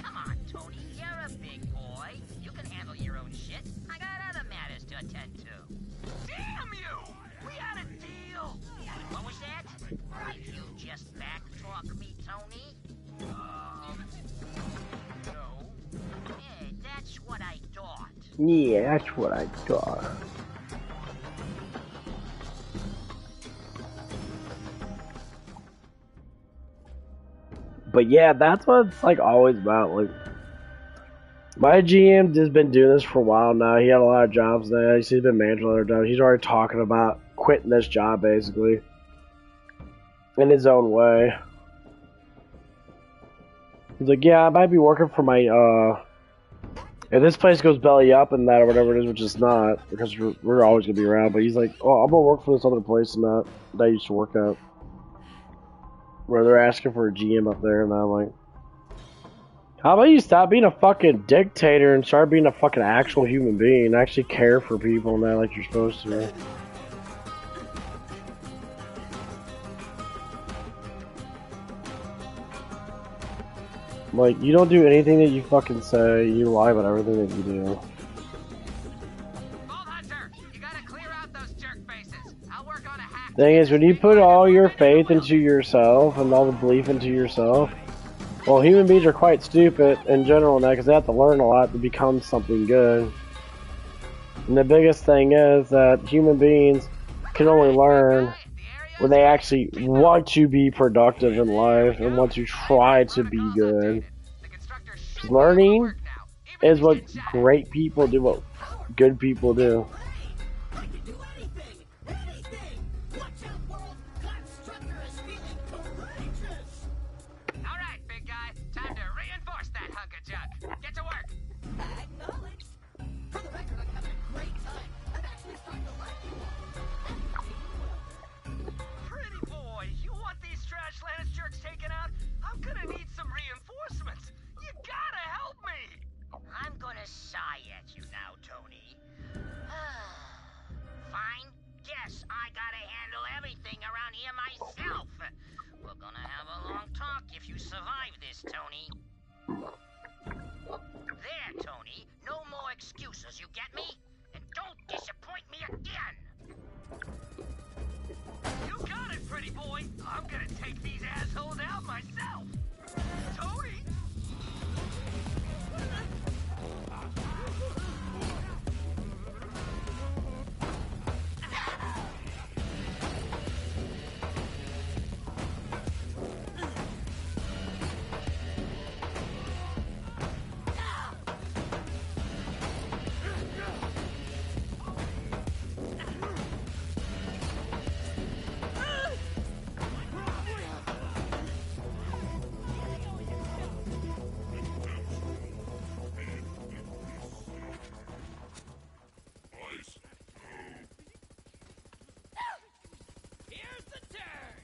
Come on, Tony, you're a big boy. You can handle your own shit. I got other matters to attend to. Damn you! We had a deal. What was that? Did you just backtalk me, Tony? No. Yeah, that's what I thought. Yeah, that's what I thought. But yeah, that's what it's like always about. Like, My GM has been doing this for a while now. He had a lot of jobs now. He's been managing other jobs. He's already talking about quitting this job, basically. In his own way. He's like, yeah, I might be working for my, if this place goes belly up and that or whatever it is, which is not, because we're always going to be around, but he's like, oh, I'm going to work for this other place and that I used to work at. Where they're asking for a GM up there, and I'm like, how about you stop being a fucking dictator and start being a fucking actual human being, actually care for people and that like you're supposed to. Like, you don't do anything that you fucking say, you lie about everything that you do. Vault Hunter, you gotta clear out those jerk faces. I'll work on a hack. Thing is, when you put all your faith into yourself and all the belief into yourself, well, human beings are quite stupid in general now because they have to learn a lot to become something good. And the biggest thing is that human beings can only learn when they actually want to be productive in life and want to try to be good. Learning is what great people do, what good people do. I can do anything! Anything! Watch out, world! Constructor is feeling courageous! Alright, big guy. Time to reinforce that hunk of junk. Get to work. Acknowledged! For the record, I'm having a great time. I'm actually starting to like you all. Pretty boy, you want these trash Lannis jerks taken out? I'm gonna need some reinforcements. You gotta help me. I'm gonna sigh at you now, Tony. Fine. Guess I gotta handle everything around here myself. We're gonna have a long talk if you survive this, Tony. There, Tony. No more excuses, you get me? And don't disappoint me again. You got it, pretty boy. I'm gonna take these assholes out myself. Tony! Here's the turn!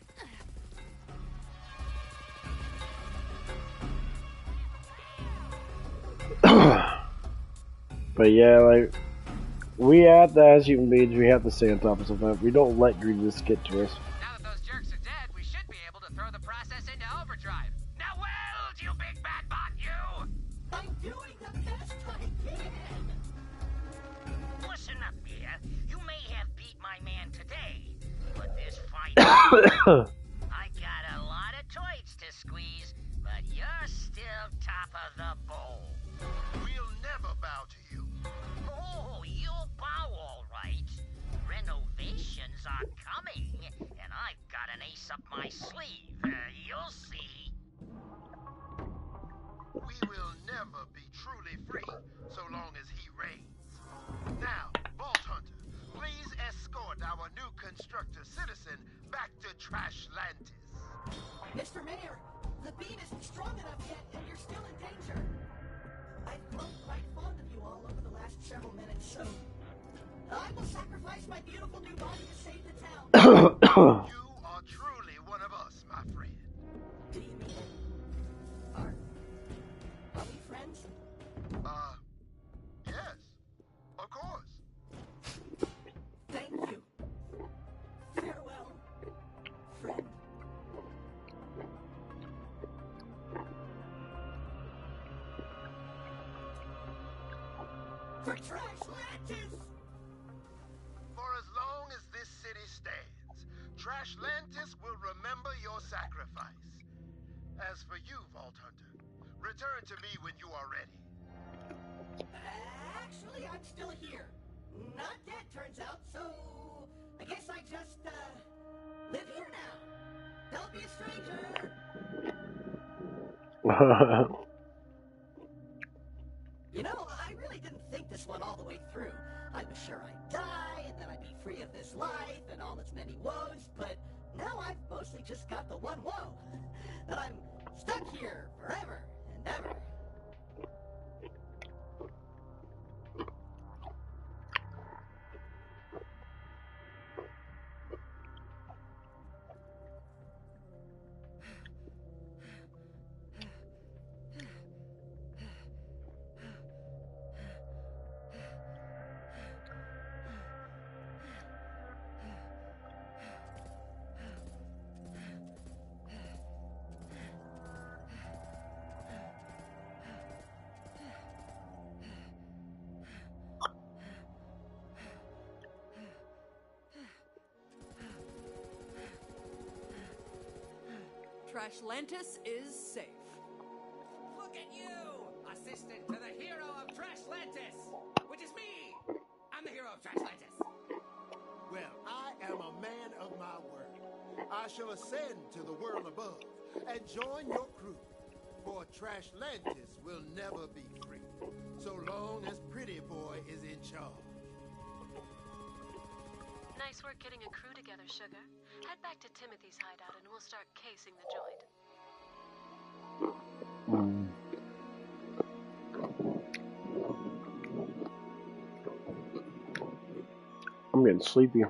But yeah, like, we have to, as human beings, we have to stay on top of something. We don't let greediness get to us. Now that those jerks are dead, we should be able to throw the process into overdrive. Now weld, you big bad bot, you! I'm doing the best I can! Listen up here. You may have beat my man today, but this fight... I got a lot of toys to squeeze, but you're still top of the bowl. We'll never bow to you. Oh, you'll bow all right. Renovations are coming, and I've got an ace up my sleeve. You'll see. We will never be truly free so long as he reigns. Now, Vault Hunter, please escort our new constructor citizen back to Trashlantis. Mr. Mayor, the beam isn't strong enough yet, and you're still in danger. I've grown quite fond of you all over the last several minutes, so I will sacrifice my beautiful new body to save the town. You are truly one of us, my friend. Do you mean it? Are we friends? Yes, of course. Thank you. Farewell, friend. For Trashlantis! For as long as this city stands, Trashlantis will remember your sacrifice. As for you, Vault Hunter, return to me when you are ready. Actually, I'm still here. Not dead, turns out, so I guess I just, live here now. Don't be a stranger. You know, life and all its many woes, but now I've mostly just got the one woe. That I'm stuck here forever and ever. Trashlantis is safe. Look at you! Assistant to the hero of Trashlantis! Which is me! I'm the hero of Trashlantis! Well, I am a man of my word. I shall ascend to the world above and join your crew. For Trashlantis will never be free, so long as Pretty Boy is in charge. Nice work getting a crew together, Sugar. Head back to Timothy's hideout and we'll start casing the joint. I'm getting sleepy.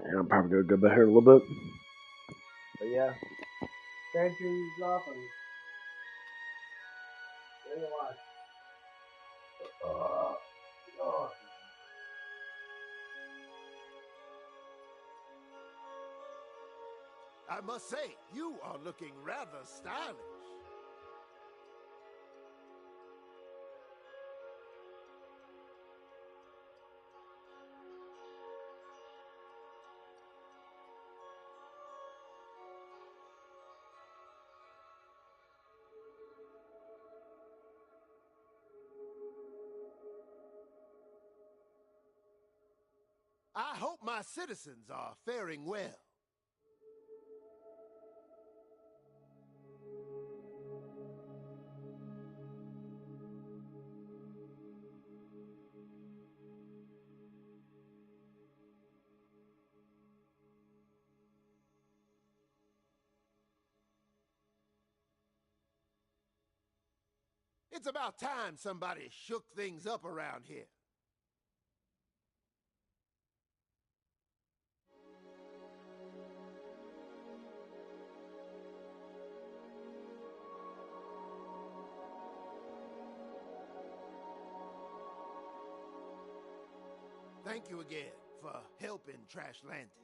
Yeah, I'm probably gonna go to bed here a little bit. But yeah, Stanchions off and stay alive. I must say, you are looking rather stylish. I hope my citizens are faring well. It's about time somebody shook things up around here. Thank you again for helping Trashlantis.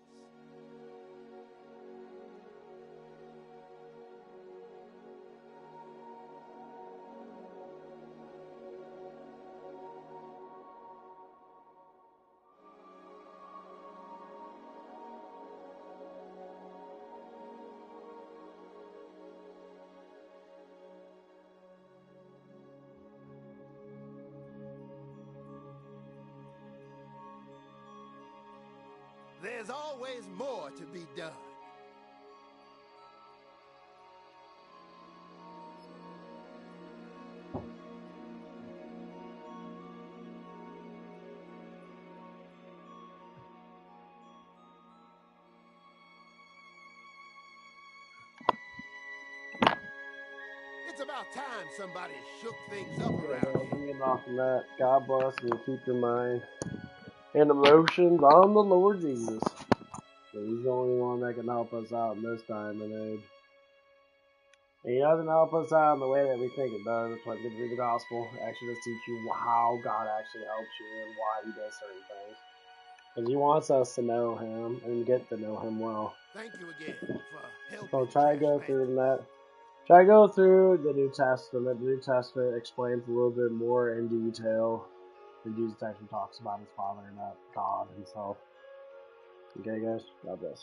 There's always more to be done. It's about time somebody shook things up around here. Getting off from that. God bless and keep your mind and emotions on the Lord Jesus. He's the only one that can help us out in this time and age. And he doesn't help us out in the way that we think it does. That's why we read the gospel. It actually does teach you how God actually helps you and why he does certain things. Because he wants us to know him and get to know him well. Thank you again for helping. So try to go through that. Try to go through the New Testament. The New Testament explains a little bit more in detail. And Jesus actually talks about his Father and not God himself. Okay, guys? God bless.